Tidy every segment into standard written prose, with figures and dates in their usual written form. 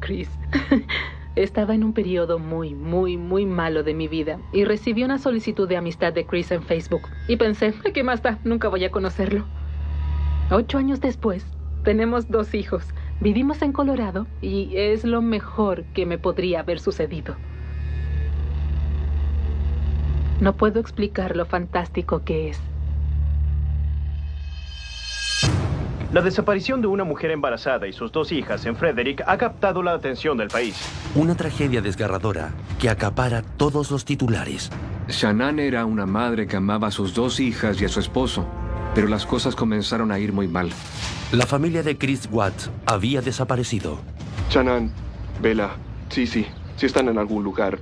Chris. Estaba en un periodo muy malo de mi vida y recibí una solicitud de amistad de Chris en Facebook. Y pensé, ¿qué más da? Nunca voy a conocerlo. 8 años después, tenemos 2 hijos. Vivimos en Colorado y es lo mejor que me podría haber sucedido. No puedo explicar lo fantástico que es. La desaparición de una mujer embarazada y sus 2 hijas en Frederick ha captado la atención del país. Una tragedia desgarradora que acapara todos los titulares. Shanann era una madre que amaba a sus 2 hijas y a su esposo, pero las cosas comenzaron a ir muy mal. La familia de Chris Watts había desaparecido. Shanann, Bella, Sissy, si están en algún lugar,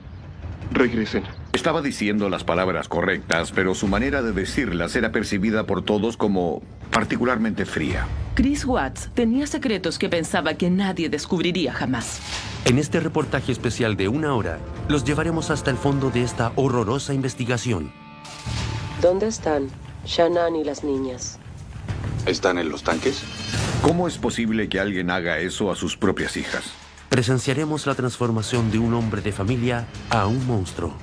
regresen. Estaba diciendo las palabras correctas, pero su manera de decirlas era percibida por todos como particularmente fría. Chris Watts tenía secretos que pensaba que nadie descubriría jamás. En este reportaje especial de 1 hora, los llevaremos hasta el fondo de esta horrorosa investigación. ¿Dónde están Shanann y las niñas? ¿Están en los tanques? ¿Cómo es posible que alguien haga eso a sus propias hijas? Presenciaremos la transformación de un hombre de familia a un monstruo.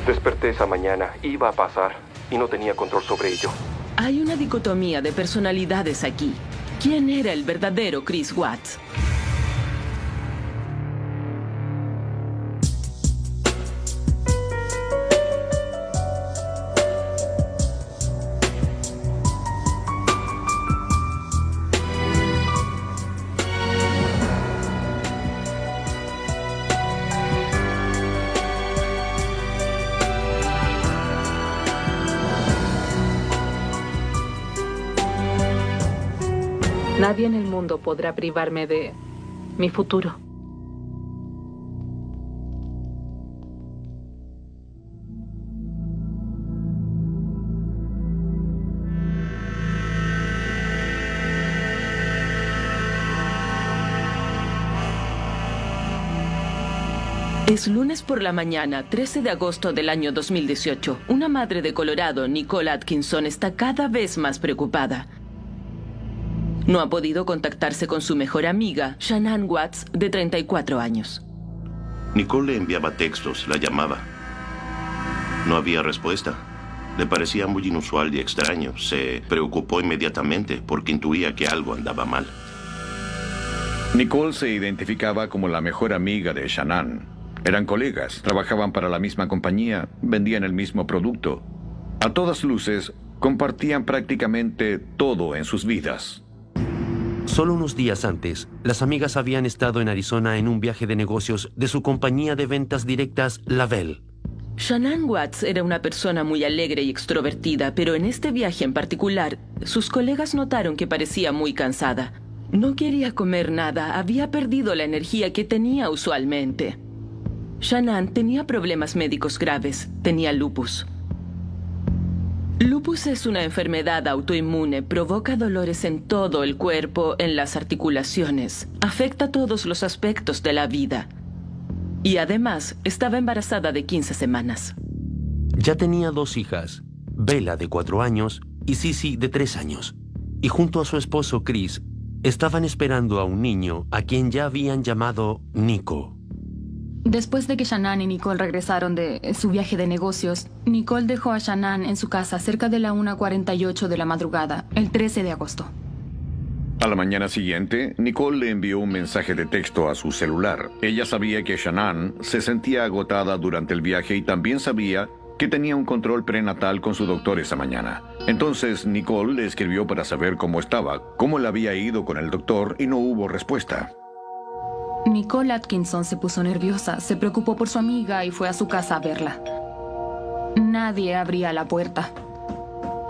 Desperté esa mañana, iba a pasar y no tenía control sobre ello. Hay una dicotomía de personalidades aquí. ¿Quién era el verdadero Chris Watts? Nadie en el mundo podrá privarme de mi futuro. Es lunes por la mañana, 13 de agosto del año 2018. Una madre de Colorado, Nicole Atkinson, está cada vez más preocupada. No ha podido contactarse con su mejor amiga, Shanann Watts, de 34 años. Nicole le enviaba textos, la llamaba. No había respuesta. Le parecía muy inusual y extraño. Se preocupó inmediatamente porque intuía que algo andaba mal. Nicole se identificaba como la mejor amiga de Shanann. Eran colegas, trabajaban para la misma compañía, vendían el mismo producto. A todas luces, compartían prácticamente todo en sus vidas. Solo unos días antes, las amigas habían estado en Arizona en un viaje de negocios de su compañía de ventas directas, Lavelle. Shanann Watts era una persona muy alegre y extrovertida, pero en este viaje en particular, sus colegas notaron que parecía muy cansada. No quería comer nada, había perdido la energía que tenía usualmente. Shanann tenía problemas médicos graves, tenía lupus. Lupus es una enfermedad autoinmune, provoca dolores en todo el cuerpo, en las articulaciones, afecta todos los aspectos de la vida. Y además, estaba embarazada de 15 semanas. Ya tenía 2 hijas, Bella de 4 años y Sissy de 3 años. Y junto a su esposo Chris, estaban esperando a un niño a quien ya habían llamado Nico. Después de que Shanann y Nicole regresaron de su viaje de negocios, Nicole dejó a Shanann en su casa cerca de la 1:48 de la madrugada, el 13 de agosto. A la mañana siguiente, Nicole le envió un mensaje de texto a su celular. Ella sabía que Shanann se sentía agotada durante el viaje y también sabía que tenía un control prenatal con su doctor esa mañana. Entonces, Nicole le escribió para saber cómo estaba, cómo le había ido con el doctor y no hubo respuesta. Nicole Atkinson se puso nerviosa, se preocupó por su amiga y fue a su casa a verla. Nadie abría la puerta.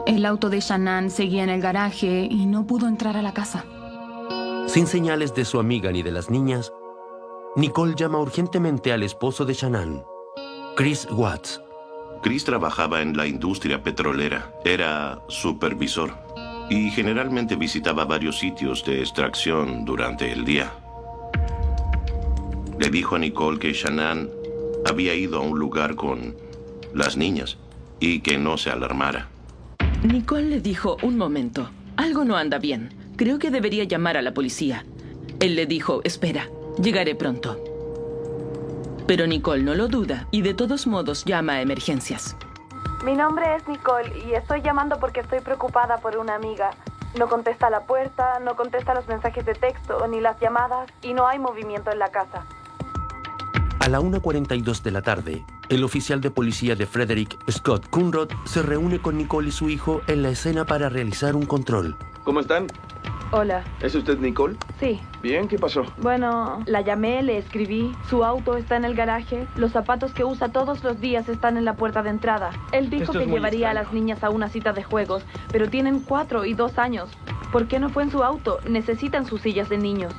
El auto de Shanann seguía en el garaje y no pudo entrar a la casa. Sin señales de su amiga ni de las niñas, Nicole llama urgentemente al esposo de Shanann, Chris Watts. Chris trabajaba en la industria petrolera. Era supervisor y generalmente visitaba varios sitios de extracción durante el día. Le dijo a Nicole que Shanann había ido a un lugar con las niñas y que no se alarmara. Nicole le dijo, un momento, algo no anda bien. Creo que debería llamar a la policía. Él le dijo, espera, Llegaré pronto. Pero Nicole no lo duda y de todos modos llama a emergencias. Mi nombre es Nicole y estoy llamando porque estoy preocupada por una amiga. No contesta la puerta, no contesta los mensajes de texto ni las llamadas y no hay movimiento en la casa. A la 1:42 de la tarde, el oficial de policía de Frederick, Scott Coonrod, se reúne con Nicole y su hijo en la escena para realizar un control. ¿Cómo están? Hola. ¿Es usted Nicole? Sí. Bien, ¿qué pasó? Bueno, la llamé, le escribí. Su auto está en el garaje. Los zapatos que usa todos los días están en la puerta de entrada. Él dijo que llevaría a las niñas a una cita de juegos, pero tienen 4 y 2 años. ¿Por qué no fue en su auto? Necesitan sus sillas de niños.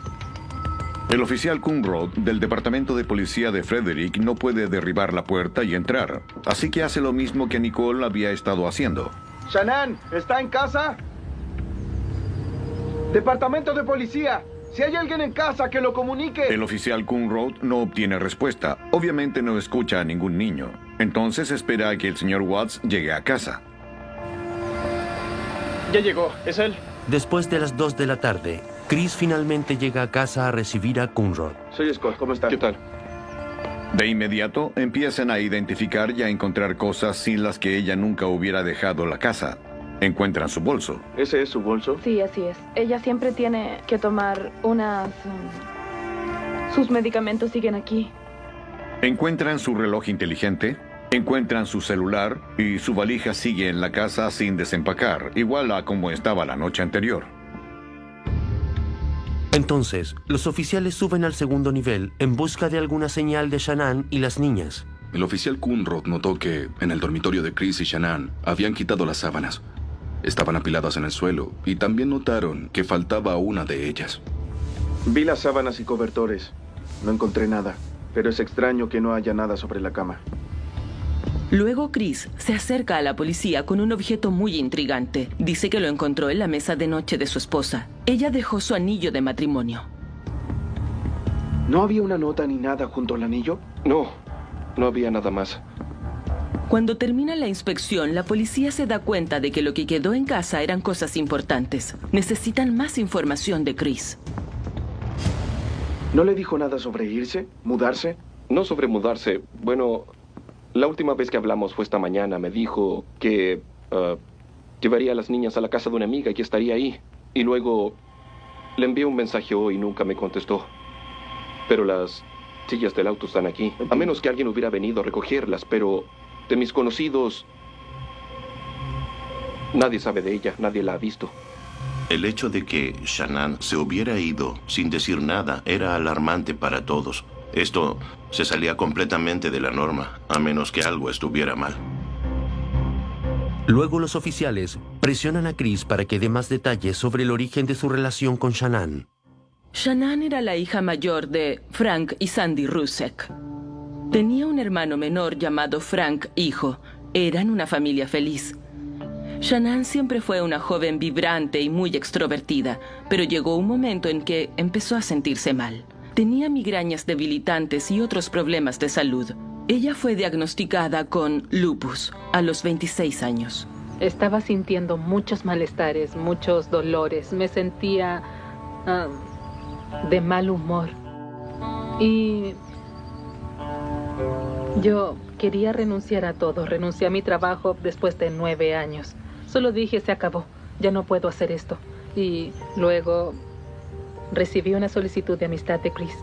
El oficial Coonrod del Departamento de Policía de Frederick no puede derribar la puerta y entrar, así que hace lo mismo que Nicole había estado haciendo. Shanann, ¿está en casa? Departamento de Policía, si hay alguien en casa, que lo comunique. El oficial Coonrod no obtiene respuesta. Obviamente no escucha a ningún niño. Entonces espera a que el señor Watts llegue a casa. Ya llegó, ¿es él? Después de las 2 de la tarde, Chris finalmente llega a casa a recibir a Coonrod. Soy Scott, ¿cómo está? ¿Qué tal? De inmediato empiezan a identificar y a encontrar cosas sin las que ella nunca hubiera dejado la casa. Encuentran su bolso. ¿Ese es su bolso? Sí, así es. Ella siempre tiene que tomar unas... Sus medicamentos siguen aquí. Encuentran su reloj inteligente, encuentran su celular y su valija sigue en la casa sin desempacar, igual a como estaba la noche anterior. Entonces, los oficiales suben al segundo nivel en busca de alguna señal de Shanann y las niñas. El oficial Coonrod notó que en el dormitorio de Chris y Shanann habían quitado las sábanas. Estaban apiladas en el suelo y también notaron que faltaba una de ellas. Vi las sábanas y cobertores. No encontré nada, pero es extraño que no haya nada sobre la cama. Luego Chris se acerca a la policía con un objeto muy intrigante. Dice que lo encontró en la mesa de noche de su esposa. Ella dejó su anillo de matrimonio. ¿No había una nota ni nada junto al anillo? No, no había nada más. Cuando termina la inspección, la policía se da cuenta de que lo que quedó en casa eran cosas importantes. Necesitan más información de Chris. ¿No le dijo nada sobre irse? ¿Mudarse? No sobre mudarse. Bueno, la última vez que hablamos fue esta mañana. Me dijo que llevaría a las niñas a la casa de una amiga y estaría ahí. Y luego le envié un mensaje hoy y nunca me contestó. Pero las sillas del auto están aquí. A menos que alguien hubiera venido a recogerlas, pero de mis conocidos, nadie sabe de ella, nadie la ha visto. El hecho de que Shanann se hubiera ido sin decir nada era alarmante para todos. Esto se salía completamente de la norma, a menos que algo estuviera mal. Luego los oficiales presionan a Chris para que dé más detalles sobre el origen de su relación con Shanann. Shanann era la hija mayor de Frank y Sandy Rusek. Tenía un hermano menor llamado Frank hijo. Eran una familia feliz. Shanann siempre fue una joven vibrante y muy extrovertida, pero llegó un momento en que empezó a sentirse mal. Tenía migrañas debilitantes y otros problemas de salud. Ella fue diagnosticada con lupus a los 26 años. Estaba sintiendo muchos malestares, muchos dolores. Me sentía de mal humor. Y yo quería renunciar a todo. Renuncié a mi trabajo después de 9 años. Solo dije, se acabó. Ya no puedo hacer esto. Y luego recibí una solicitud de amistad de Chris.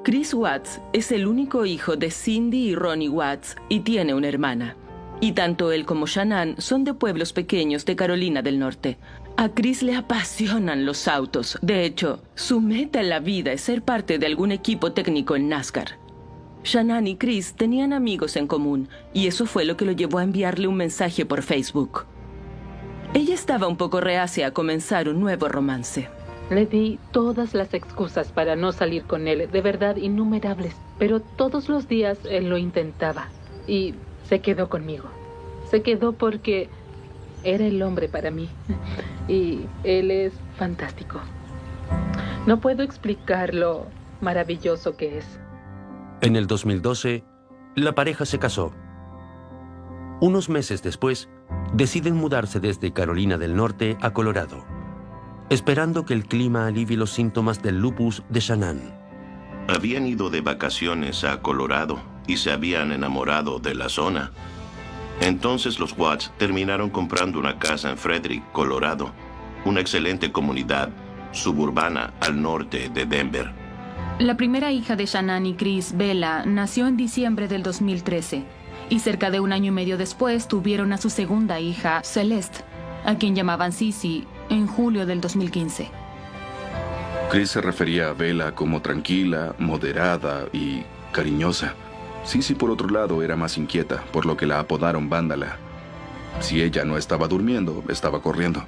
Chris Watts es el único hijo de Cindy y Ronnie Watts y tiene una hermana. Y tanto él como Shanann son de pueblos pequeños de Carolina del Norte. A Chris le apasionan los autos. De hecho, su meta en la vida es ser parte de algún equipo técnico en NASCAR. Shanann y Chris tenían amigos en común, y eso fue lo que lo llevó a enviarle un mensaje por Facebook. Ella estaba un poco reacia a comenzar un nuevo romance. Le di todas las excusas para no salir con él, de verdad innumerables, pero todos los días él lo intentaba, y se quedó conmigo. Se quedó porque era el hombre para mí, y él es fantástico. No puedo explicar lo maravilloso que es. En el 2012, la pareja se casó. Unos meses después, deciden mudarse desde Carolina del Norte a Colorado. esperando que el clima alivie los síntomas del lupus de Shanann. Habían ido de vacaciones a Colorado y se habían enamorado de la zona. Entonces los Watts terminaron comprando una casa en Frederick, Colorado, una excelente comunidad suburbana al norte de Denver. La primera hija de Shanann y Chris, Bella, nació en diciembre del 2013 y cerca de un año y medio después tuvieron a su segunda hija, Celeste, a quien llamaban Sissy, en julio del 2015. Chris se refería a Bella como tranquila, moderada y cariñosa. Sissy, por otro lado, era más inquieta, por lo que la apodaron Vándala. Si ella no estaba durmiendo, estaba corriendo.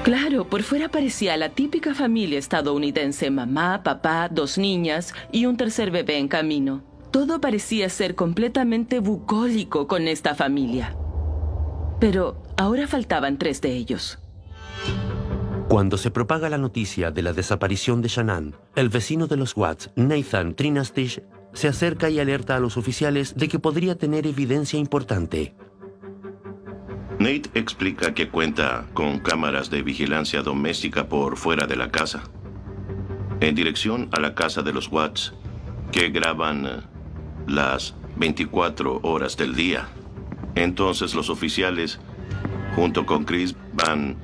Claro, por fuera parecía la típica familia estadounidense: mamá, papá, 2 niñas y un tercer bebé en camino. Todo parecía ser completamente bucólico con esta familia. Pero ahora faltaban 3 de ellos. Cuando se propaga la noticia de la desaparición de Shanann, el vecino de los Watts, Nathan Trinastich, se acerca y alerta a los oficiales de que podría tener evidencia importante. Nate explica que cuenta con cámaras de vigilancia doméstica por fuera de la casa, en dirección a la casa de los Watts, que graban las 24 horas del día. Entonces los oficiales, junto con Chris, van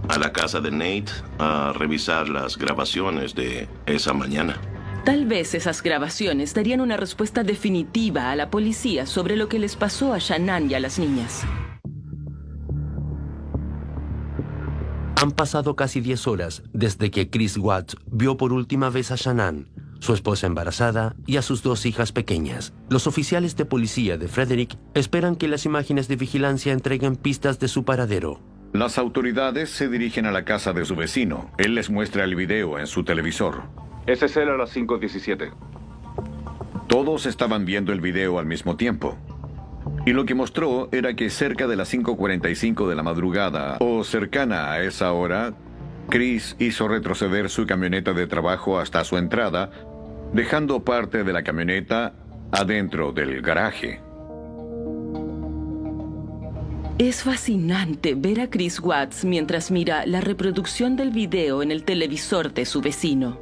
a la casa de Nate a revisar las grabaciones de esa mañana. Tal vez esas grabaciones darían una respuesta definitiva a la policía sobre lo que les pasó a Shanann y a las niñas. Han pasado casi 10 horas desde que Chris Watts vio por última vez a Shanann, su esposa embarazada y a sus 2 hijas pequeñas. Los oficiales de policía de Frederick esperan que las imágenes de vigilancia entreguen pistas de su paradero. Las autoridades se dirigen a la casa de su vecino. Él les muestra el video en su televisor. Ese es él a las 5:17. Todos estaban viendo el video al mismo tiempo. Y lo que mostró era que cerca de las 5:45 de la madrugada, o cercana a esa hora, Chris hizo retroceder su camioneta de trabajo hasta su entrada, dejando parte de la camioneta adentro del garaje. Es fascinante ver a Chris Watts mientras mira la reproducción del video en el televisor de su vecino.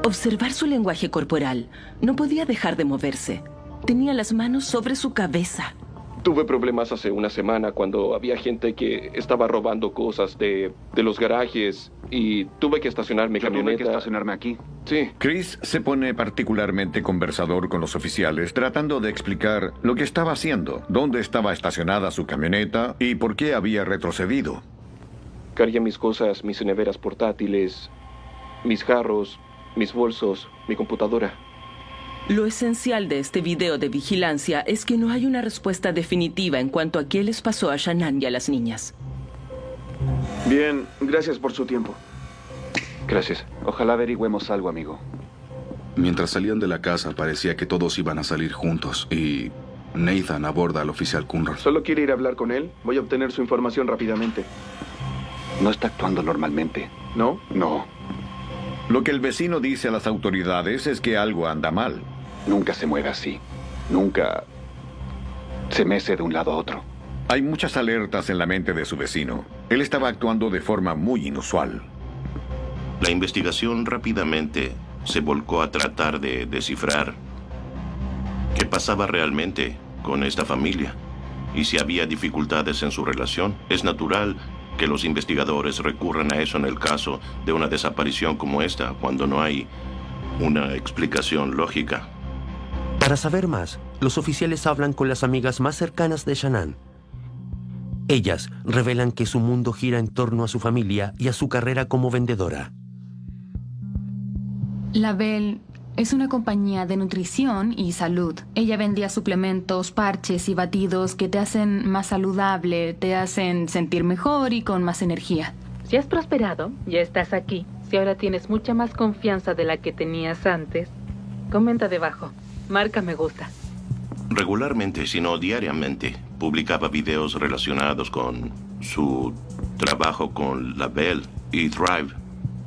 Observar su lenguaje corporal. No podía dejar de moverse. Tenía las manos sobre su cabeza. Tuve problemas hace una semana cuando había gente que estaba robando cosas de los garajes y tuve que estacionar mi camioneta. Tuve que estacionarme aquí. Sí. Chris se pone particularmente conversador con los oficiales, tratando de explicar lo que estaba haciendo, dónde estaba estacionada su camioneta y por qué había retrocedido. Cargué mis cosas, mis neveras portátiles, mis jarros, mis bolsos, mi computadora. Lo esencial de este video de vigilancia es que no hay una respuesta definitiva en cuanto a qué les pasó a Shanann y a las niñas. Bien, gracias por su tiempo. Gracias. Ojalá averigüemos algo, amigo. Mientras salían de la casa, parecía que todos iban a salir juntos y Nathan aborda al oficial Kunron. ¿Solo quiere ir a hablar con él? Voy a obtener su información rápidamente. No está actuando normalmente. ¿No? No. Lo que el vecino dice a las autoridades es que algo anda mal. Nunca se mueve así. Nunca se mece de un lado a otro. Hay muchas alertas en la mente de su vecino. Él estaba actuando de forma muy inusual. La investigación rápidamente se volcó a tratar de descifrar qué pasaba realmente con esta familia y si había dificultades en su relación. Es natural que los investigadores recurran a eso en el caso de una desaparición como esta, cuando no hay una explicación lógica. Para saber más, los oficiales hablan con las amigas más cercanas de Shanann. Ellas revelan que su mundo gira en torno a su familia y a su carrera como vendedora. La Belle es una compañía de nutrición y salud. Ella vendía suplementos, parches y batidos que te hacen más saludable, te hacen sentir mejor y con más energía. Si has prosperado, ya estás aquí. Si ahora tienes mucha más confianza de la que tenías antes, comenta debajo. Marca me gusta. Regularmente, si no diariamente, publicaba videos relacionados con su trabajo con la Belle y Thrive,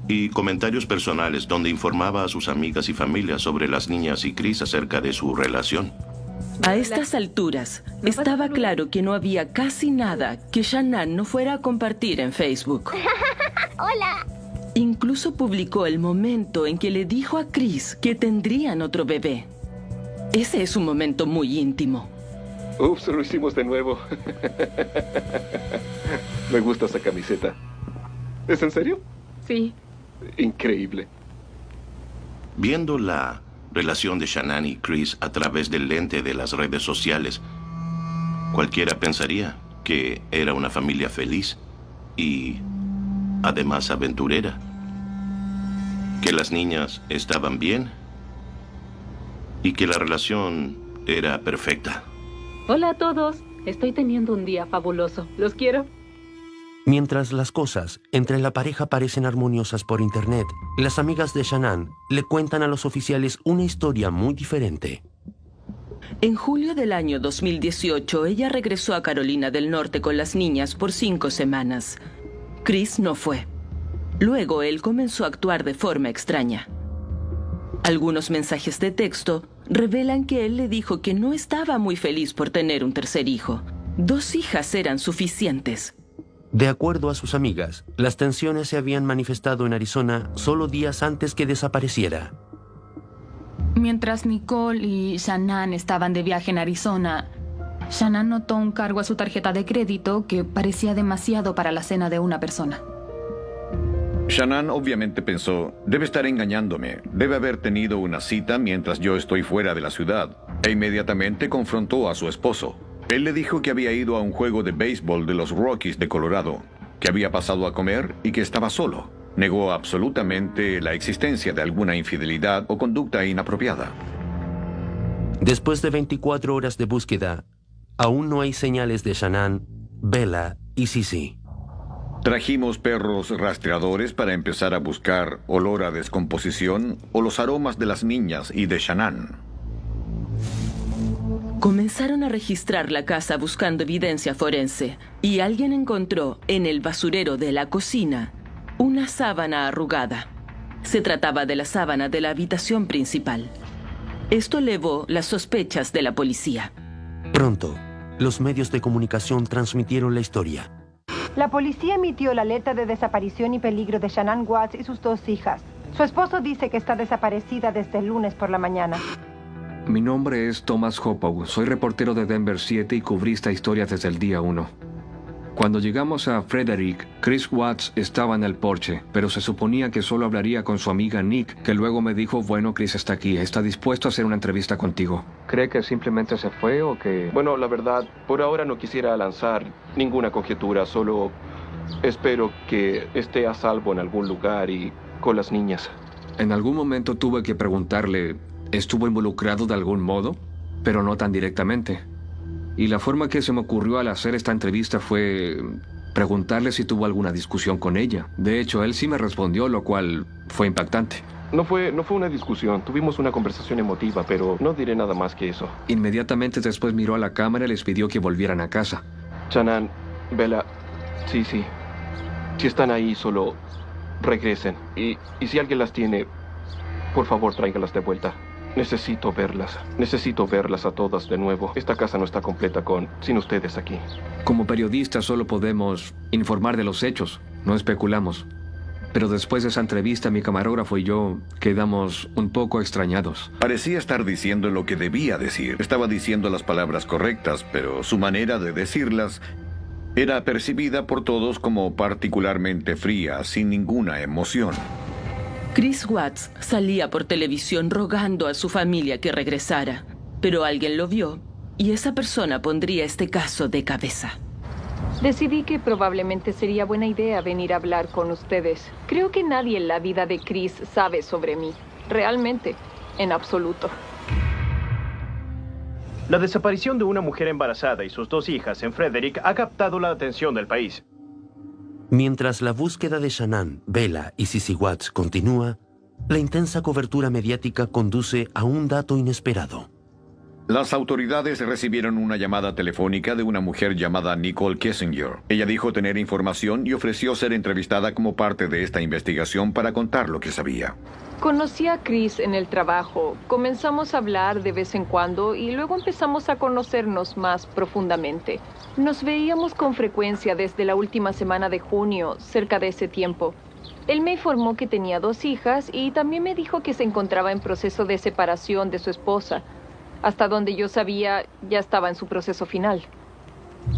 y comentarios personales donde informaba a sus amigas y familias sobre las niñas y Chris acerca de su relación. A estas alturas, estaba claro que no había casi nada que Shanann no fuera a compartir en Facebook. ¡Hola! Incluso publicó el momento en que le dijo a Chris que tendrían otro bebé. Ese es un momento muy íntimo. Ups, lo hicimos de nuevo. Me gusta esa camiseta. ¿Es en serio? Sí. Increíble. Viendo la relación de Shanann y Chris a través del lente de las redes sociales, cualquiera pensaría que era una familia feliz y además aventurera. Que las niñas estaban bien y que la relación era perfecta. Hola a todos. Estoy teniendo un día fabuloso. Los quiero. Mientras las cosas entre la pareja parecen armoniosas por internet, las amigas de Shanann le cuentan a los oficiales una historia muy diferente. En julio del año 2018, ella regresó a Carolina del Norte con las niñas por 5 semanas. Chris no fue. Luego él comenzó a actuar de forma extraña. Algunos mensajes de texto revelan que él le dijo que no estaba muy feliz por tener un tercer hijo. 2 hijas eran suficientes. De acuerdo a sus amigas, las tensiones se habían manifestado en Arizona solo días antes que desapareciera. Mientras Nicole y Shanann estaban de viaje en Arizona, Shanann notó un cargo a su tarjeta de crédito que parecía demasiado para la cena de una persona. Shanann obviamente pensó, debe estar engañándome, debe haber tenido una cita mientras yo estoy fuera de la ciudad, e inmediatamente confrontó a su esposo. Él le dijo que había ido a un juego de béisbol de los Rockies de Colorado, que había pasado a comer y que estaba solo. Negó absolutamente la existencia de alguna infidelidad o conducta inapropiada. Después de 24 horas de búsqueda, aún no hay señales de Shanann, Bella y Sissy. Trajimos perros rastreadores para empezar a buscar olor a descomposición o los aromas de las niñas y de Shanann. Comenzaron a registrar la casa buscando evidencia forense y alguien encontró en el basurero de la cocina una sábana arrugada. Se trataba de la sábana de la habitación principal. Esto elevó las sospechas de la policía. Pronto, los medios de comunicación transmitieron la historia. La policía emitió la alerta de desaparición y peligro de Shanann Watts y sus 2 hijas. Su esposo dice que está desaparecida desde el lunes por la mañana. Mi nombre es Thomas Hopow. Soy reportero de Denver 7 y cubrí esta historia desde el día 1. Cuando llegamos a Frederick, Chris Watts estaba en el porche, pero se suponía que solo hablaría con su amiga Nick, que luego me dijo, bueno, Chris está aquí, está dispuesto a hacer una entrevista contigo. ¿Cree que simplemente se fue o que...? Bueno, la verdad, por ahora no quisiera lanzar ninguna conjetura, solo espero que esté a salvo en algún lugar y con las niñas. En algún momento tuve que preguntarle, ¿estuvo involucrado de algún modo? Pero no tan directamente. Y la forma que se me ocurrió al hacer esta entrevista fue preguntarle si tuvo alguna discusión con ella. De hecho, él sí me respondió, lo cual fue impactante. No fue una discusión, tuvimos una conversación emotiva, pero no diré nada más que eso. Inmediatamente después miró a la cámara y les pidió que volvieran a casa. Shanann, Bella, sí. Si están ahí, solo regresen. Y si alguien las tiene, por favor, tráigalas de vuelta. Necesito verlas a todas de nuevo. Esta casa no está completa sin ustedes aquí. Como periodistas solo podemos informar de los hechos, no especulamos. Pero después de esa entrevista, mi camarógrafo y yo quedamos un poco extrañados. Parecía estar diciendo lo que debía decir. Estaba diciendo las palabras correctas, pero su manera de decirlas era percibida por todos como particularmente fría, sin ninguna emoción. Chris Watts salía por televisión rogando a su familia que regresara, pero alguien lo vio y esa persona pondría este caso de cabeza. Decidí que probablemente sería buena idea venir a hablar con ustedes. Creo que nadie en la vida de Chris sabe sobre mí. Realmente, en absoluto. La desaparición de una mujer embarazada y sus 2 hijas en Frederick ha captado la atención del país. Mientras la búsqueda de Shanann, Bella y Sissy Watts continúa, la intensa cobertura mediática conduce a un dato inesperado. Las autoridades recibieron una llamada telefónica de una mujer llamada Nicole Kessinger. Ella dijo tener información y ofreció ser entrevistada como parte de esta investigación para contar lo que sabía. Conocí a Chris en el trabajo. Comenzamos a hablar de vez en cuando y luego empezamos a conocernos más profundamente. Nos veíamos con frecuencia desde la última semana de junio, cerca de ese tiempo. Él me informó que tenía 2 hijas y también me dijo que se encontraba en proceso de separación de su esposa. Hasta donde yo sabía, ya estaba en su proceso final.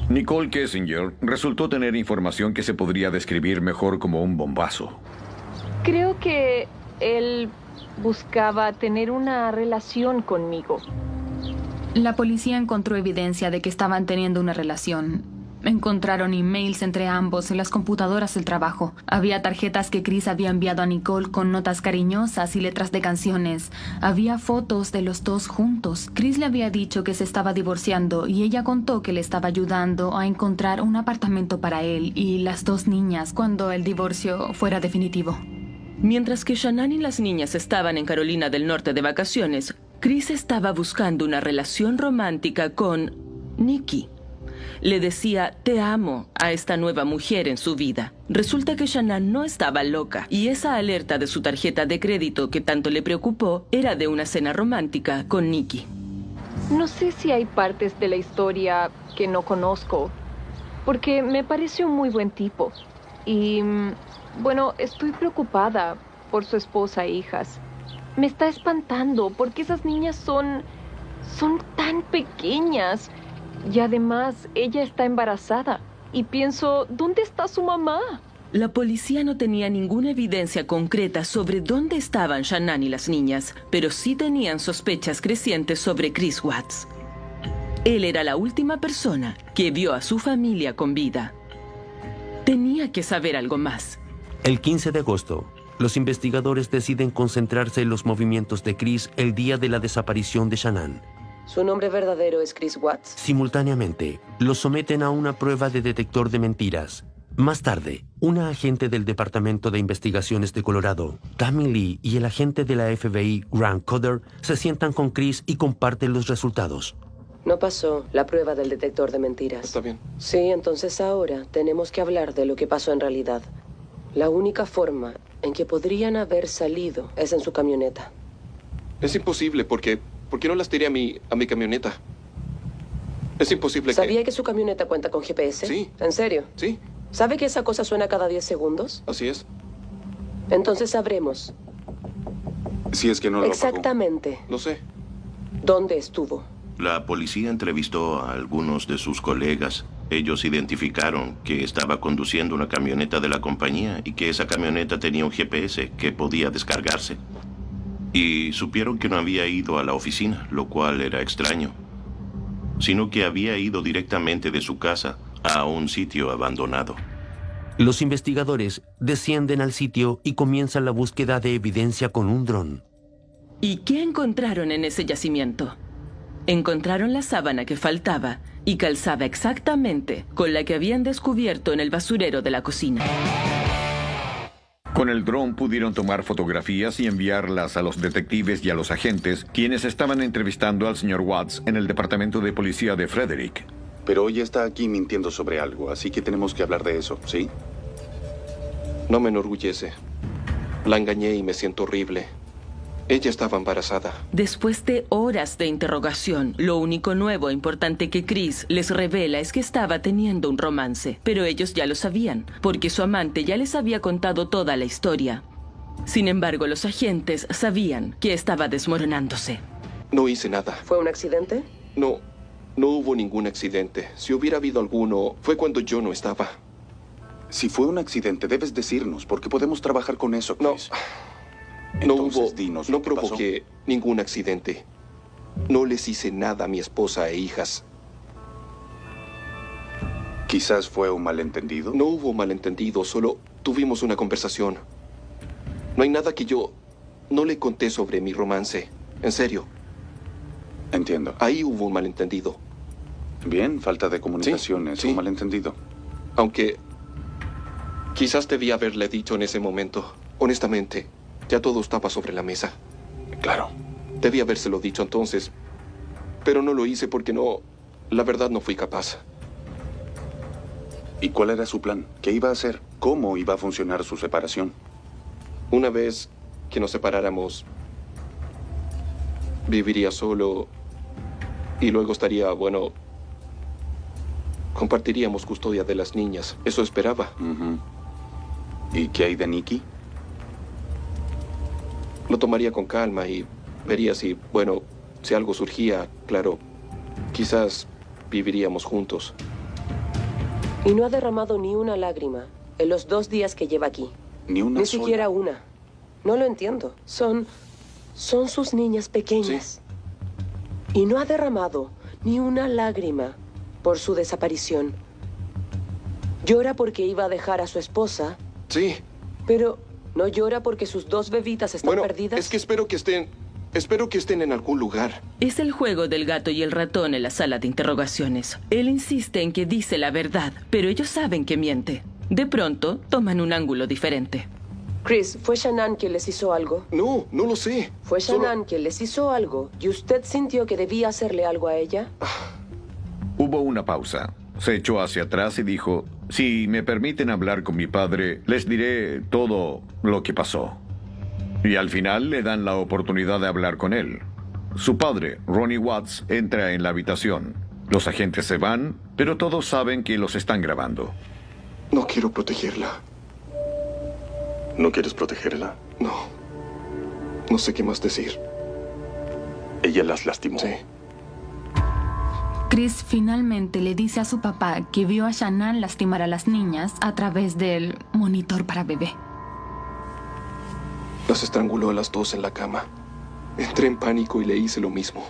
Nicole Kessinger resultó tener información que se podría describir mejor como un bombazo. Creo que él buscaba tener una relación conmigo. La policía encontró evidencia de que estaban teniendo una relación. Encontraron emails entre ambos en las computadoras del trabajo. Había tarjetas que Chris había enviado a Nicole con notas cariñosas y letras de canciones. Había fotos de los dos juntos. Chris le había dicho que se estaba divorciando y ella contó que le estaba ayudando a encontrar un apartamento para él y las 2 niñas cuando el divorcio fuera definitivo. Mientras que Shanann y las niñas estaban en Carolina del Norte de vacaciones, Chris estaba buscando una relación romántica con Nikki. Le decía "te amo" a esta nueva mujer en su vida. Resulta que Shanann no estaba loca y esa alerta de su tarjeta de crédito que tanto le preocupó era de una cena romántica con Nikki. No sé si hay partes de la historia que no conozco, porque me parece un muy buen tipo. Y, bueno, estoy preocupada por su esposa e hijas. Me está espantando porque esas niñas son tan pequeñas. Y además, ella está embarazada. Y pienso, ¿dónde está su mamá? La policía no tenía ninguna evidencia concreta sobre dónde estaban Shanann y las niñas, pero sí tenían sospechas crecientes sobre Chris Watts. Él era la última persona que vio a su familia con vida. Tenía que saber algo más. El 15 de agosto, los investigadores deciden concentrarse en los movimientos de Chris el día de la desaparición de Shanann. ¿Su nombre verdadero es Chris Watts? Simultáneamente, los someten a una prueba de detector de mentiras. Más tarde, una agente del Departamento de Investigaciones de Colorado, Tammy Lee, y el agente de la FBI, Grant Coder, se sientan con Chris y comparten los resultados. No pasó la prueba del detector de mentiras. Está bien. Sí, entonces ahora tenemos que hablar de lo que pasó en realidad. La única forma en que podrían haber salido es en su camioneta. Es imposible porque... ¿Por qué no las tiré a mi camioneta? Es imposible que... ¿Sabía que su camioneta cuenta con GPS? Sí. ¿En serio? Sí. ¿Sabe que esa cosa suena cada 10 segundos? Así es. Entonces sabremos. Si es que no lo apagó. Exactamente. Lo sé. ¿Dónde estuvo? La policía entrevistó a algunos de sus colegas. Ellos identificaron que estaba conduciendo una camioneta de la compañía y que esa camioneta tenía un GPS que podía descargarse. Y supieron que no había ido a la oficina, lo cual era extraño, sino que había ido directamente de su casa a un sitio abandonado. Los investigadores descienden al sitio y comienzan la búsqueda de evidencia con un dron. ¿Y qué encontraron en ese yacimiento? Encontraron la sábana que faltaba y calzaba exactamente con la que habían descubierto en el basurero de la cocina. Con el dron pudieron tomar fotografías y enviarlas a los detectives y a los agentes, quienes estaban entrevistando al señor Watts en el departamento de policía de Frederick. Pero hoy está aquí mintiendo sobre algo, así que tenemos que hablar de eso, ¿sí? No me enorgullece. La engañé y me siento horrible. Ella estaba embarazada. Después de horas de interrogación, lo único nuevo e importante que Chris les revela es que estaba teniendo un romance. Pero ellos ya lo sabían, porque su amante ya les había contado toda la historia. Sin embargo, los agentes sabían que estaba desmoronándose. No hice nada. ¿Fue un accidente? No hubo ningún accidente. Si hubiera habido alguno, fue cuando yo no estaba. Si fue un accidente, debes decirnos, porque podemos trabajar con eso, Chris. No provoqué ningún accidente. No les hice nada a mi esposa e hijas. Quizás fue un malentendido. No hubo malentendido, solo tuvimos una conversación. No hay nada que yo no le conté sobre mi romance. En serio. Entiendo. Ahí hubo un malentendido. Bien, falta de comunicación, es un malentendido. Aunque quizás debí haberle dicho en ese momento. Honestamente, ya todo estaba sobre la mesa. Claro. Debí habérselo dicho entonces. Pero no lo hice porque no... La verdad no fui capaz. ¿Y cuál era su plan? ¿Qué iba a hacer? ¿Cómo iba a funcionar su separación? Una vez que nos separáramos, viviría solo y luego estaría, bueno, compartiríamos custodia de las niñas. Eso esperaba. ¿Y qué hay de Nikki? Lo tomaría con calma y vería si, bueno, si algo surgía, claro, quizás viviríamos juntos. Y no ha derramado ni una lágrima en los 2 días que lleva aquí. Ni una Ni sola. siquiera una. No lo entiendo. Son sus niñas pequeñas. Sí. Y no ha derramado ni una lágrima por su desaparición. Llora porque iba a dejar a su esposa. Sí. Pero no llora porque sus 2 bebitas están perdidas. Es que espero que estén en algún lugar. Es el juego del gato y el ratón en la sala de interrogaciones. Él insiste en que dice la verdad, pero ellos saben que miente. De pronto, toman un ángulo diferente. Chris, ¿fue Shanann quien les hizo algo? No, no lo sé. ¿Fue Shanann quien les hizo algo y usted sintió que debía hacerle algo a ella? Hubo una pausa. Se echó hacia atrás y dijo, si me permiten hablar con mi padre, les diré todo lo que pasó. Y al final le dan la oportunidad de hablar con él. Su padre, Ronnie Watts, entra en la habitación. Los agentes se van, pero todos saben que los están grabando. No quiero protegerla. ¿No quieres protegerla? No. No sé qué más decir. Ella las lastimó. Sí. Chris finalmente le dice a su papá que vio a Shanann lastimar a las niñas a través del monitor para bebé. Las estranguló a las 2 en la cama. Entré en pánico y le hice lo mismo.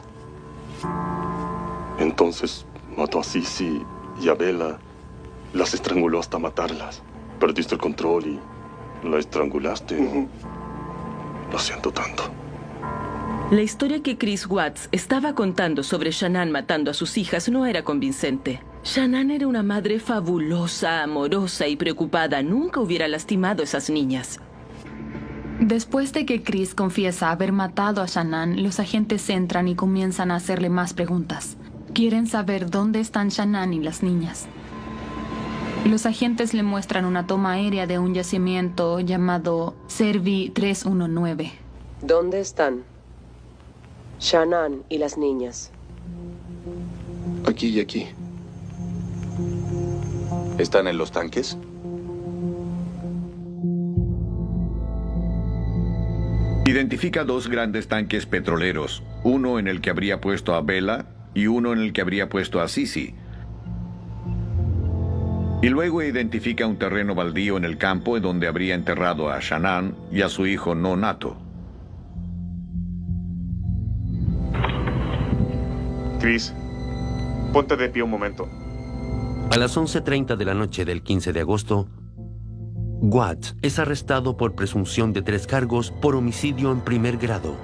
Entonces mató a Sissy y a Bella. Las estranguló hasta matarlas. Perdiste el control y la estrangulaste. Lo siento tanto. La historia que Chris Watts estaba contando sobre Shanann matando a sus hijas no era convincente. Shanann era una madre fabulosa, amorosa y preocupada. Nunca hubiera lastimado a esas niñas. Después de que Chris confiesa haber matado a Shanann, los agentes entran y comienzan a hacerle más preguntas. Quieren saber dónde están Shanann y las niñas. Los agentes le muestran una toma aérea de un yacimiento llamado Servi 319. ¿Dónde están Shanann y las niñas? Aquí y aquí. ¿Están en los tanques? Identifica 2 grandes tanques petroleros, uno en el que habría puesto a Bella y uno en el que habría puesto a Sissy. Y luego identifica un terreno baldío en el campo en donde habría enterrado a Shanann y a su hijo no nato. Chris, ponte de pie un momento. A las 11:30 de la noche del 15 de agosto, Watts es arrestado por presunción de 3 cargos por homicidio en primer grado.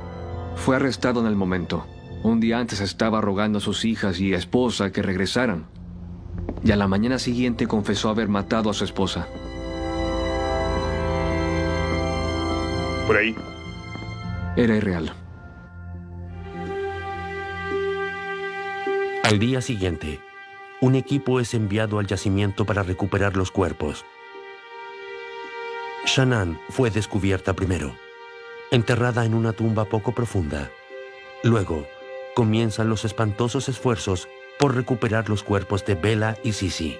Fue arrestado en el momento. Un día antes estaba rogando a sus hijas y esposa que regresaran. Y a la mañana siguiente confesó haber matado a su esposa. Por ahí. Era irreal. Al día siguiente, un equipo es enviado al yacimiento para recuperar los cuerpos. Shanann fue descubierta primero, enterrada en una tumba poco profunda. Luego, comienzan los espantosos esfuerzos por recuperar los cuerpos de Bella y Sissy.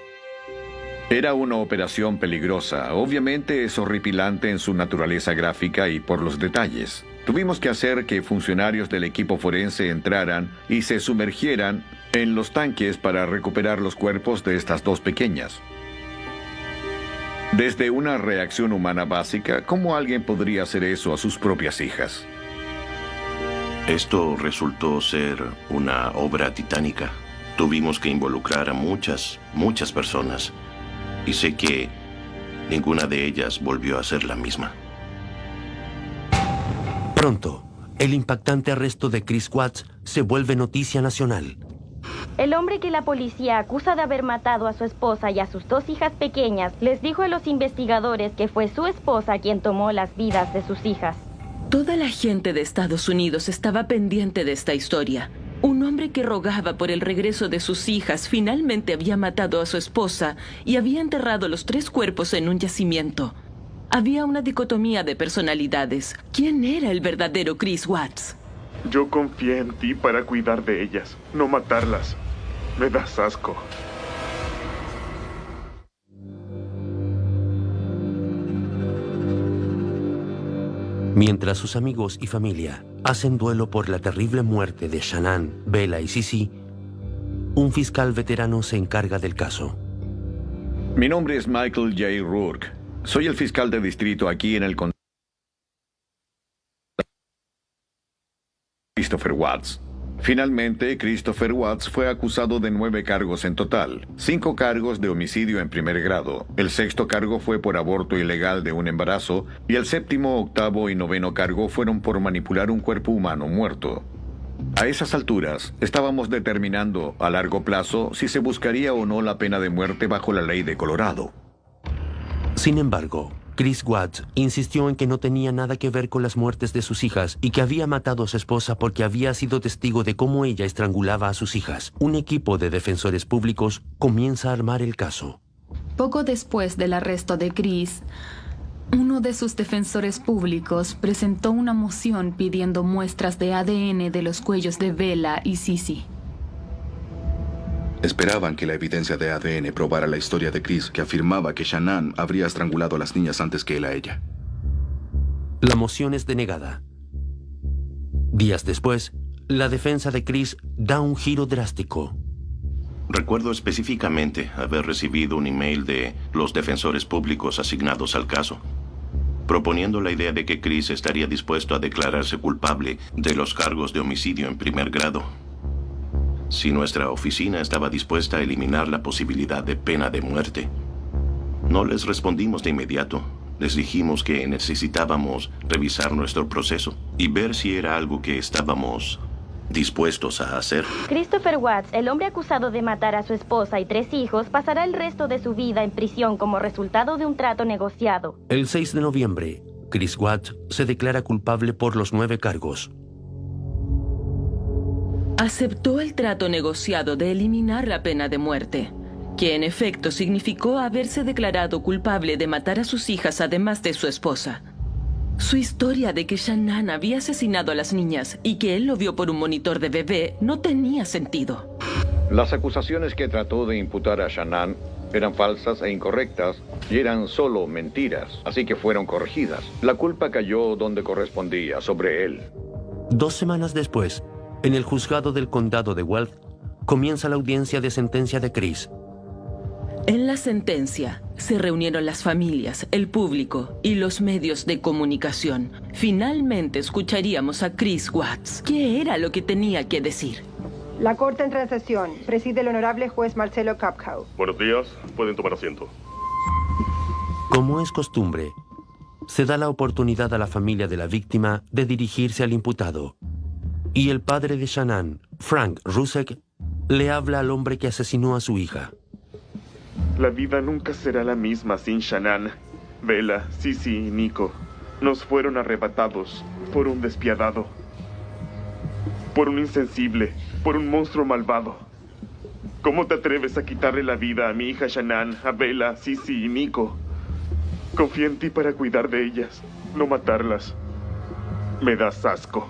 Era una operación peligrosa. Obviamente es horripilante en su naturaleza gráfica y por los detalles. Tuvimos que hacer que funcionarios del equipo forense entraran y se sumergieran en los tanques para recuperar los cuerpos de estas 2 pequeñas. Desde una reacción humana básica, ¿cómo alguien podría hacer eso a sus propias hijas? Esto resultó ser una obra titánica. Tuvimos que involucrar a muchas personas. Y sé que ninguna de ellas volvió a ser la misma. Pronto, el impactante arresto de Chris Watts se vuelve noticia nacional. El hombre que la policía acusa de haber matado a su esposa y a sus 2 hijas pequeñas les dijo a los investigadores que fue su esposa quien tomó las vidas de sus hijas. Toda la gente de Estados Unidos estaba pendiente de esta historia. Un hombre que rogaba por el regreso de sus hijas finalmente había matado a su esposa y había enterrado los 3 cuerpos en un yacimiento. Había una dicotomía de personalidades. ¿Quién era el verdadero Chris Watts? Yo confié en ti para cuidar de ellas, no matarlas. Me das asco. Mientras sus amigos y familia hacen duelo por la terrible muerte de Shanann, Bella y Sissy, un fiscal veterano se encarga del caso. Mi nombre es Michael J. Rourke. Soy el fiscal de distrito aquí en el condado Christopher Watts. Finalmente, Christopher Watts fue acusado de 9 cargos en total, 5 cargos de homicidio en primer grado, el 6º cargo fue por aborto ilegal de un embarazo, y el 7º, 8º y 9º cargo fueron por manipular un cuerpo humano muerto. A esas alturas, estábamos determinando a largo plazo si se buscaría o no la pena de muerte bajo la ley de Colorado. Sin embargo, Chris Watts insistió en que no tenía nada que ver con las muertes de sus hijas y que había matado a su esposa porque había sido testigo de cómo ella estrangulaba a sus hijas. Un equipo de defensores públicos comienza a armar el caso. Poco después del arresto de Chris, uno de sus defensores públicos presentó una moción pidiendo muestras de ADN de los cuellos de Bella y Sissy. Esperaban que la evidencia de ADN probara la historia de Chris, que afirmaba que Shanann habría estrangulado a las niñas antes que él a ella. La moción es denegada. Días después, la defensa de Chris da un giro drástico. Recuerdo específicamente haber recibido un email de los defensores públicos asignados al caso, proponiendo la idea de que Chris estaría dispuesto a declararse culpable de los cargos de homicidio en primer grado, si nuestra oficina estaba dispuesta a eliminar la posibilidad de pena de muerte. No les respondimos de inmediato. Les dijimos que necesitábamos revisar nuestro proceso y ver si era algo que estábamos dispuestos a hacer. Christopher Watts, el hombre acusado de matar a su esposa y 3 hijos, pasará el resto de su vida en prisión como resultado de un trato negociado. El 6 de noviembre, Chris Watts se declara culpable por los 9 cargos. Aceptó el trato negociado de eliminar la pena de muerte, que en efecto significó haberse declarado culpable de matar a sus hijas además de su esposa. Su historia de que Shanann había asesinado a las niñas y que él lo vio por un monitor de bebé no tenía sentido. Las acusaciones que trató de imputar a Shanann eran falsas e incorrectas y eran solo mentiras, así que fueron corregidas. La culpa cayó donde correspondía, sobre él. 2 semanas después, en el juzgado del condado de Wealth, comienza la audiencia de sentencia de Chris. En la sentencia se reunieron las familias, el público y los medios de comunicación. Finalmente escucharíamos a Chris Watts. ¿Qué era lo que tenía que decir? La corte entra en sesión. Preside el honorable juez Marcelo Kapkow. Buenos días, pueden tomar asiento. Como es costumbre, se da la oportunidad a la familia de la víctima de dirigirse al imputado. Y el padre de Shanann, Frank Rusek, le habla al hombre que asesinó a su hija. La vida nunca será la misma sin Shanann. Bella, Sissy y Nico nos fueron arrebatados por un despiadado, por un insensible, por un monstruo malvado. ¿Cómo te atreves a quitarle la vida a mi hija Shanann, a Bella, Sissy y Nico? Confío en ti para cuidar de ellas, no matarlas. Me das asco.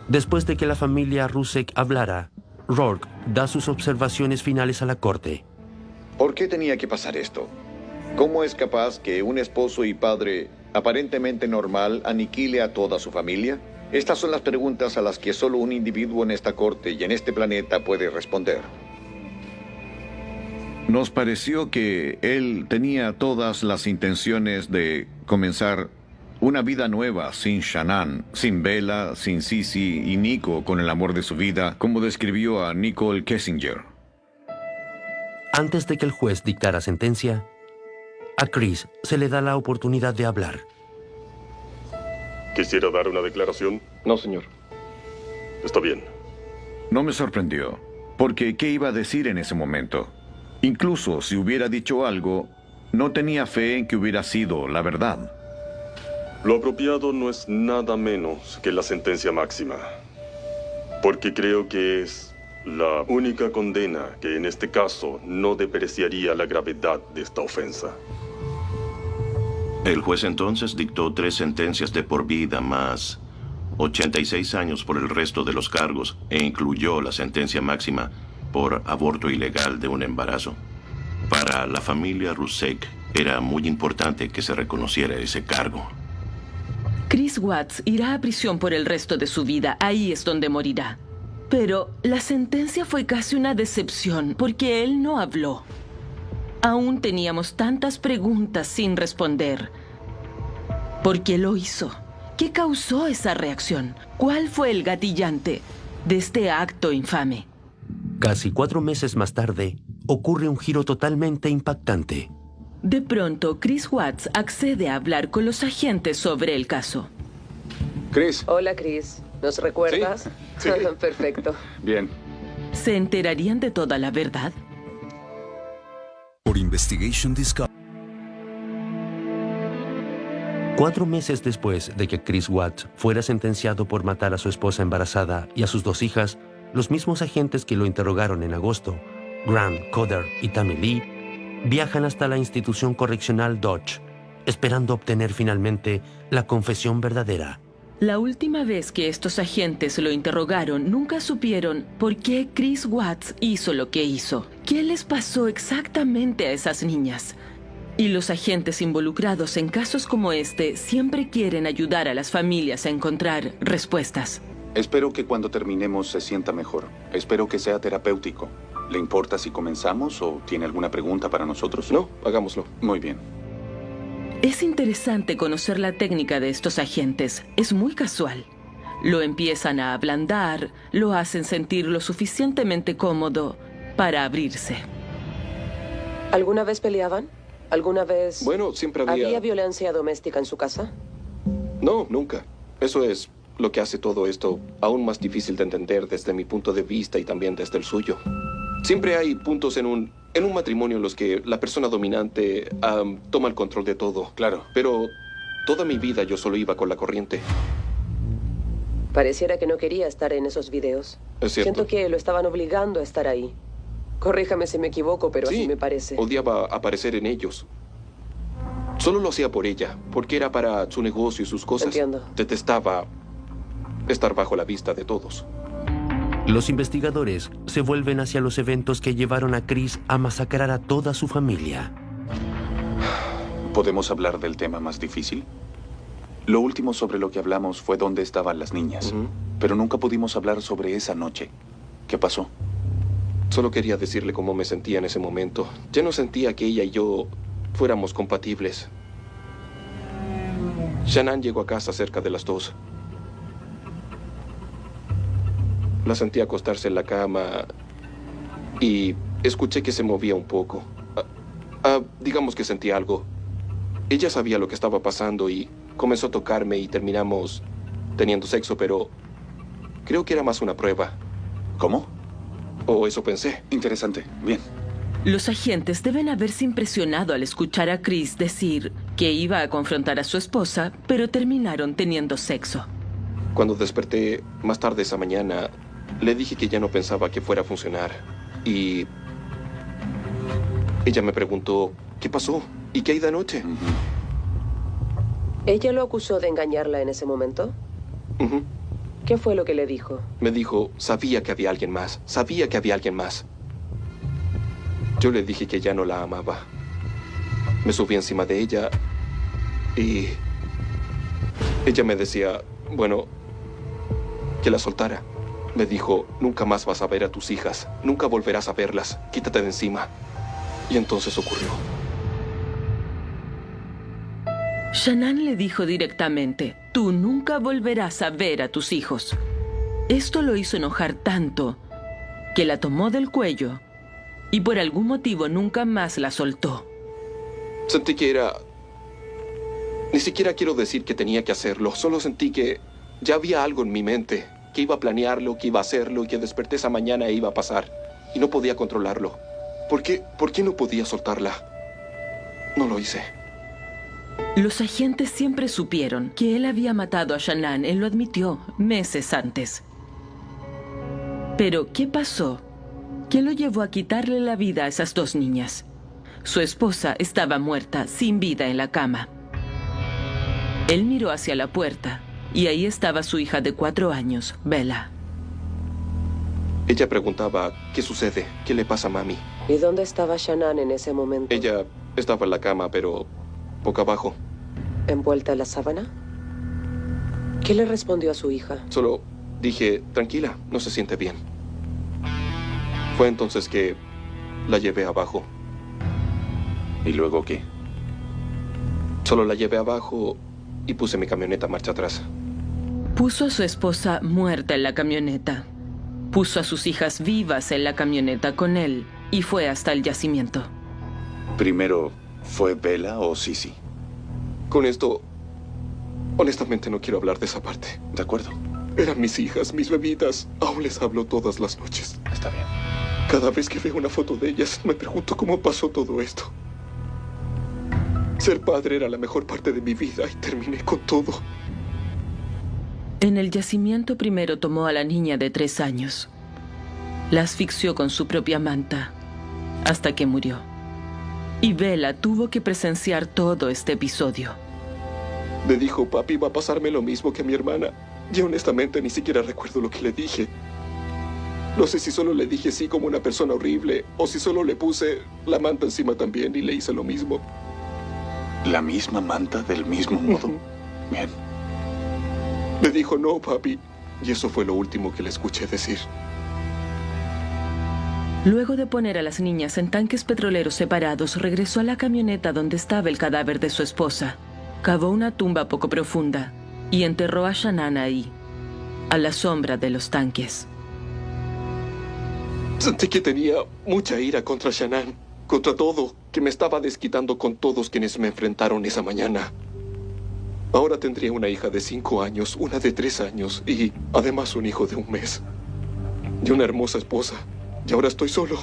Después de que la familia Rusek hablara, Rourke da sus observaciones finales a la corte. ¿Por qué tenía que pasar esto? ¿Cómo es capaz que un esposo y padre aparentemente normal aniquile a toda su familia? Estas son las preguntas a las que solo un individuo en esta corte y en este planeta puede responder. Nos pareció que él tenía todas las intenciones de comenzar una vida nueva sin Shanann, sin Bella, sin Sissy y Nico con el amor de su vida, como describió a Nicole Kessinger. Antes de que el juez dictara sentencia, a Chris se le da la oportunidad de hablar. ¿Quisiera dar una declaración? No, señor. Está bien. No me sorprendió, porque ¿qué iba a decir en ese momento? Incluso si hubiera dicho algo, no tenía fe en que hubiera sido la verdad. Lo apropiado no es nada menos que la sentencia máxima. Porque creo que es la única condena que en este caso no depreciaría la gravedad de esta ofensa. El juez entonces dictó 3 sentencias de por vida más 86 años por el resto de los cargos e incluyó la sentencia máxima por aborto ilegal de un embarazo. Para la familia Rusek era muy importante que se reconociera ese cargo. Chris Watts irá a prisión por el resto de su vida. Ahí es donde morirá. Pero la sentencia fue casi una decepción porque él no habló. Aún teníamos tantas preguntas sin responder. ¿Por qué lo hizo? ¿Qué causó esa reacción? ¿Cuál fue el gatillante de este acto infame? Casi 4 meses más tarde, ocurre un giro totalmente impactante. De pronto, Chris Watts accede a hablar con los agentes sobre el caso. Chris. Hola, Chris. ¿Nos recuerdas? Sí. Perfecto. Bien. ¿Se enterarían de toda la verdad? Por Investigation Discovery. 4 meses después de que Chris Watts fuera sentenciado por matar a su esposa embarazada y a sus 2 hijas, los mismos agentes que lo interrogaron en agosto, Grant Coder y Tammy Lee, viajan hasta la institución correccional Dodge, esperando obtener finalmente la confesión verdadera. La última vez que estos agentes lo interrogaron, nunca supieron por qué Chris Watts hizo lo que hizo. ¿Qué les pasó exactamente a esas niñas? Y los agentes involucrados en casos como este siempre quieren ayudar a las familias a encontrar respuestas. Espero que cuando terminemos se sienta mejor. Espero que sea terapéutico. ¿Le importa si comenzamos o tiene alguna pregunta para nosotros? No, hagámoslo. Muy bien. Es interesante conocer la técnica de estos agentes. Es muy casual. Lo empiezan a ablandar, lo hacen sentir lo suficientemente cómodo para abrirse. ¿Alguna vez peleaban? ¿Alguna vez... Bueno, siempre había... ¿Había violencia doméstica en su casa? No, nunca. Eso es lo que hace todo esto aún más difícil de entender desde mi punto de vista y también desde el suyo. Siempre hay puntos en un matrimonio en los que la persona dominante toma el control de todo. Claro. Pero toda mi vida yo solo iba con la corriente. Pareciera que no quería estar en esos videos. Es cierto. Siento que lo estaban obligando a estar ahí. Corríjame si me equivoco, pero sí, así me parece. Odiaba aparecer en ellos. Solo lo hacía por ella, porque era para su negocio y sus cosas. Entiendo. Detestaba estar bajo la vista de todos. Los investigadores se vuelven hacia los eventos que llevaron a Chris a masacrar a toda su familia. ¿Podemos hablar del tema más difícil? Lo último sobre lo que hablamos fue dónde estaban las niñas. Pero nunca pudimos hablar sobre esa noche. ¿Qué pasó? Solo quería decirle cómo me sentía en ese momento. Ya no sentía que ella y yo fuéramos compatibles. Shannon llegó a casa cerca de las 2. La sentí acostarse en la cama y escuché que se movía un poco. Digamos que sentí algo. Ella sabía lo que estaba pasando y comenzó a tocarme y terminamos teniendo sexo, pero creo que era más una prueba. ¿Cómo? O eso pensé. Interesante. Bien. Los agentes deben haberse impresionado al escuchar a Chris decir que iba a confrontar a su esposa, pero terminaron teniendo sexo. Cuando desperté más tarde esa mañana, le dije que ya no pensaba que fuera a funcionar. Y ella me preguntó, ¿qué pasó? ¿Y qué hay de anoche? ¿Ella lo acusó de engañarla en ese momento? ¿Qué fue lo que le dijo? Me dijo, sabía que había alguien más. Sabía que había alguien más. Yo le dije que ya no la amaba. Me subí encima de ella y ella me decía, bueno, que la soltara. Me dijo, nunca más vas a ver a tus hijas. Nunca volverás a verlas. Quítate de encima. Y entonces ocurrió. Shannon le dijo directamente, tú nunca volverás a ver a tus hijos. Esto lo hizo enojar tanto que la tomó del cuello y por algún motivo nunca más la soltó. Sentí que era... Ni siquiera quiero decir que tenía que hacerlo. Solo sentí que ya había algo en mi mente. Que iba a planearlo, que iba a hacerlo y que desperté esa mañana e iba a pasar. Y no podía controlarlo. ¿Por qué no podía soltarla? No lo hice. Los agentes siempre supieron que él había matado a Shannon. Él lo admitió meses antes. Pero, ¿qué pasó? ¿Qué lo llevó a quitarle la vida a esas dos niñas? Su esposa estaba muerta, sin vida en la cama. Él miró hacia la puerta y ahí estaba su hija de 4 años, Bella. Ella preguntaba, ¿qué sucede? ¿Qué le pasa a mami? ¿Y dónde estaba Shanann en ese momento? Ella estaba en la cama, pero boca abajo. ¿Envuelta en la sábana? ¿Qué le respondió a su hija? Solo dije, tranquila, no se siente bien. Fue entonces que la llevé abajo. ¿Y luego qué? Solo la llevé abajo y puse mi camioneta marcha atrás. Puso a su esposa muerta en la camioneta. Puso a sus hijas vivas en la camioneta con él y fue hasta el yacimiento. Primero, ¿fue Bella o Sisi? Con esto, honestamente no quiero hablar de esa parte. De acuerdo. Eran mis hijas, mis bebidas. Aún les hablo todas las noches. Está bien. Cada vez que veo una foto de ellas, me pregunto cómo pasó todo esto. Ser padre era la mejor parte de mi vida y terminé con todo. En el yacimiento primero tomó a la niña de 3 años. La asfixió con su propia manta hasta que murió. Y Bella tuvo que presenciar todo este episodio. Me dijo, papi, va a pasarme lo mismo que a mi hermana. Y honestamente ni siquiera recuerdo lo que le dije. No sé si solo le dije sí como una persona horrible o si solo le puse la manta encima también y le hice lo mismo. ¿La misma manta del mismo modo? Bien. Me dijo, no, papi. Y eso fue lo último que le escuché decir. Luego de poner a las niñas en tanques petroleros separados, regresó a la camioneta donde estaba el cadáver de su esposa. Cavó una tumba poco profunda y enterró a Shanann ahí, a la sombra de los tanques. Sentí que tenía mucha ira contra Shanann, contra todo, que me estaba desquitando con todos quienes me enfrentaron esa mañana. Ahora tendría una hija de 5 años, una de 3 años y además un hijo de 1 mes. Y una hermosa esposa. Y ahora estoy solo.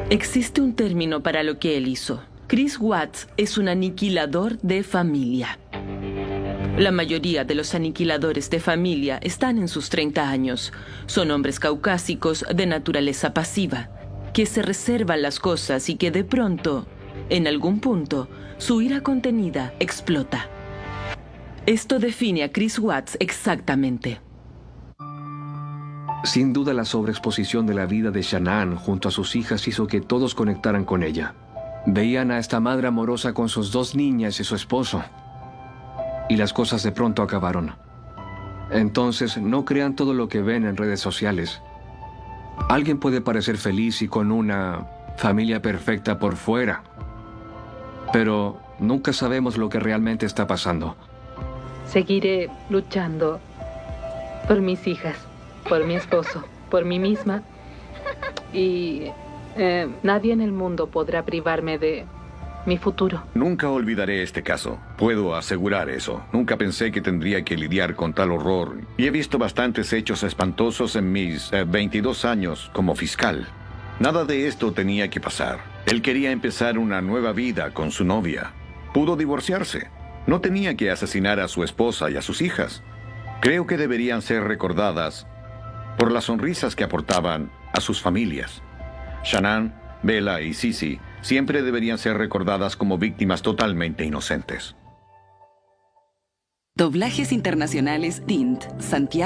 Existe un término para lo que él hizo. Chris Watts es un aniquilador de familia. La mayoría de los aniquiladores de familia están en sus 30 años. Son hombres caucásicos de naturaleza pasiva, que se reservan las cosas y que de pronto, en algún punto, su ira contenida explota. Esto define a Chris Watts exactamente. Sin duda la sobreexposición de la vida de Shanann junto a sus hijas hizo que todos conectaran con ella. Veían a esta madre amorosa con sus 2 niñas y su esposo. Y las cosas de pronto acabaron. Entonces, no crean todo lo que ven en redes sociales. Alguien puede parecer feliz y con una familia perfecta por fuera. Pero nunca sabemos lo que realmente está pasando. Seguiré luchando por mis hijas, por mi esposo, por mí misma. Y nadie en el mundo podrá privarme de mi futuro. Nunca olvidaré este caso. Puedo asegurar eso. Nunca pensé que tendría que lidiar con tal horror. Y he visto bastantes hechos espantosos en mis 22 años como fiscal. Nada de esto tenía que pasar. Él quería empezar una nueva vida con su novia. Pudo divorciarse. No tenía que asesinar a su esposa y a sus hijas. Creo que deberían ser recordadas por las sonrisas que aportaban a sus familias. Shanann, Bella y Sisi siempre deberían ser recordadas como víctimas totalmente inocentes. Doblajes internacionales DINT, Santiago.